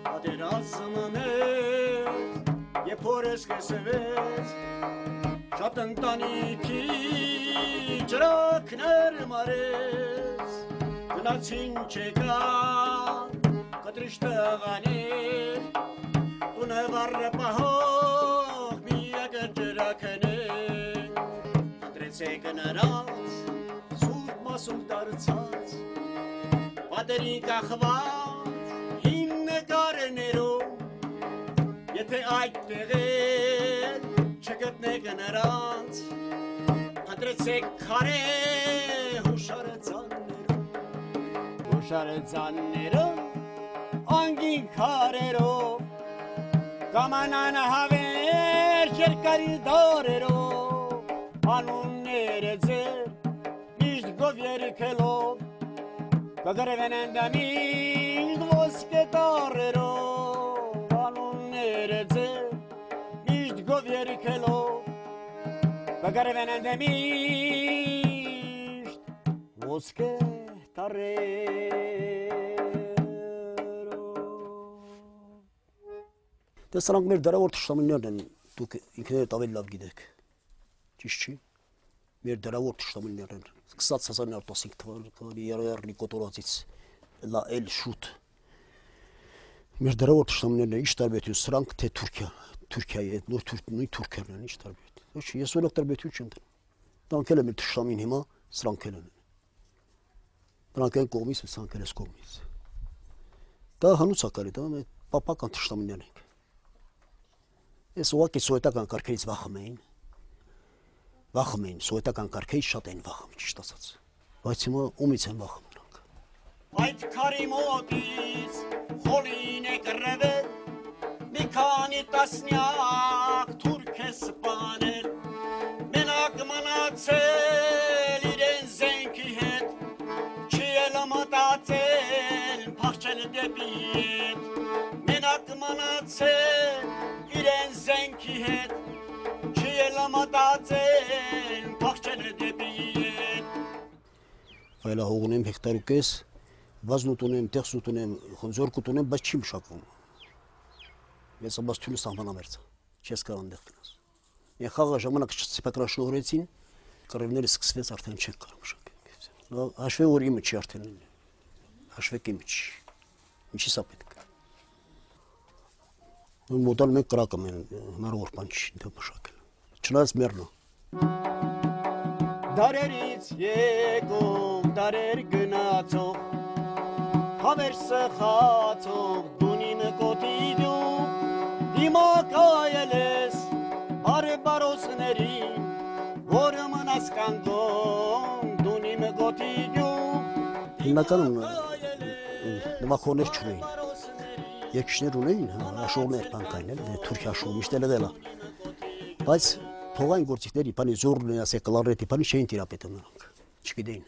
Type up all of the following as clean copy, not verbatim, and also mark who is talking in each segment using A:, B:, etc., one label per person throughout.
A: Պատերազմը մեծ, երբ հորս կեսվեց, շատ ընտանիքի ջրակներ մարեց, գնացին չեկան, կտրիշ տղաներ, տունը վառը պահող միակ ջրակներ, ընտրեցեք նրանց, սուրբ մասում դարձած, պատերին կախված, հին նկարներով, եթե այդ տեղեր չգտնեք նրանց, ընտրեցեք քարե հուշարedzաններով, անգին քարերով, կամանան հավերջ երկարի դարերով, անունները ձեր միշտ գով երգելով, կգրվեն ընդամիշտ ոսկե տառերով, անունները ձեր միշտ գով երգելով, կգրվեն ընդամիշտ ոսկե
B: Դե սրանք մեր դարավոր թշնամիներն են, դուք ինքներդ ավելի լավ գիտեք, ճիշտ չի, մեր դարավոր թշնամիներն են, սկսած 1915 թվականի Երևանի կոտորածից էլ շուտ, մեր դարավոր թշնամիներն են, ինչ տարբերություն, սրանք թե Թուրքիայի հետ, նույն թուրքերն են, ինչ տարբերություն, ոչ, ես որոք տարբերություն չեմ դնում, դրանք էլ է մեր թշնամին հիմա, սրանք էլ են, դրանք են կողմից, սրանք էլ ես կողմից, դա հանուցակար է, դա պապական թշնամիներ ենք, ես ուղղակի սովետական կարգերից վախում էին, սովետական կարգերից շատ էին վախում, ճիշտ ասած, բայց հիմա ումից են վախում նրանք։
A: Այդ քարի մոտից խոլին է կռվել, մի քանի տասնյակ թուրք է սպանել, մենակ մնացել իրեն զենքի հետ, չի էլ մտածել փախչել դեպի հետ, մենակ մնացել իրեն զենքի հետ, չի էլ մտածել փախչել դեպի հետ։
B: Վայելահող ունեմ, հեկտար ու կես, վազնուտ ունեմ, տեղսուտ ունեմ, զորկուտ ունեմ, բայց չի մշակվում։ Ես ամաս թյունը սահմանամերձ, չես կար անդեղ գնաս։ Են խաղը ժամանակ սիպակրաշնորեցին, կռիվները սկսվեց, արդեն չեք կար մշակել։ Հաշվեք, որ իմը չի արդեն, հաշվեք իմը չի, ինչի սա պետք է։ Մոդալ մենք կրակը մեն, հնարավոր բան չի դա մշակել, չնայած մերն է։
A: Դարերից եկող, դարեր գնացող, հավեր սխացող, դունին կոտիդյու, դիմակայել ես բարբարոսներին, որ մնաս կանգուն, դունին կոտիդյու,
B: Հիմնականում նվախորներ չունեին, երկիշներ ունեին, աշողներ բանկային, Թուրքի աշող, միշտ էլ է, բայց թողային գործիքների, պանի զորն է ասե կլարետի, պանի չէին տիրապետում նրանք, չգիտեին,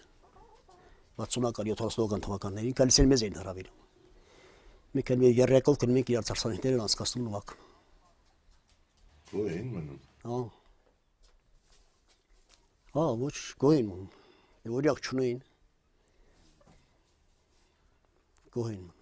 B: 60-ական, 70-ական թվականներին, գալիս են մեզ էին հրավիրում, մեկ էլ մեր երրեակով կնում ենք իրար ծարսանիքներ են անցկացնում նվաքում։
C: Գոհ էին մնում։
B: Ոչ, գոհ էին մնում, օրյակ չունեին, գոհ էին մնում։